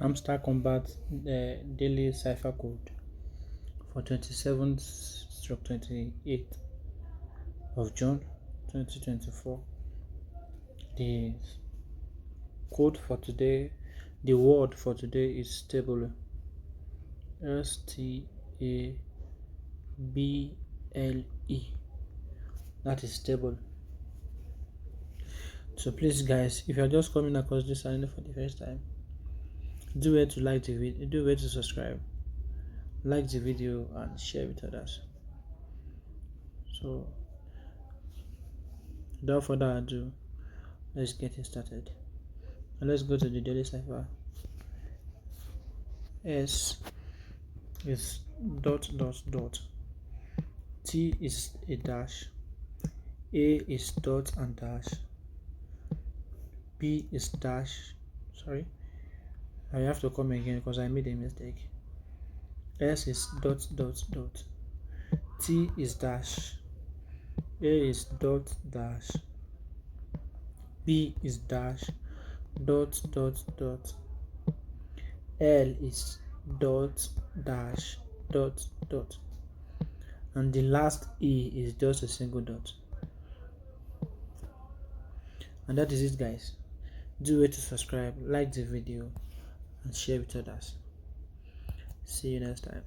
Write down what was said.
Hamster Kombat daily cipher code for 27th/28th of June 2024. The code for today, the word for today is stable. STABLE. That is stable. So please guys, if you are just coming across this channel for the first time, do it to like the video, do it to subscribe, like the video and share with others. So without further ado, let's get it started. And let's go to the daily cipher. S is dot dot dot. T is a dash. A is dot and dash. B is dash. Sorry, I have to come again because I made a mistake. S is dot dot dot. T is dash. A is dot dash. B is dash. Dot dot dot. L is dot dash dot dot. And the last E is just a single dot. And that is it guys. Do it to subscribe, like the video and share with others. See you next time.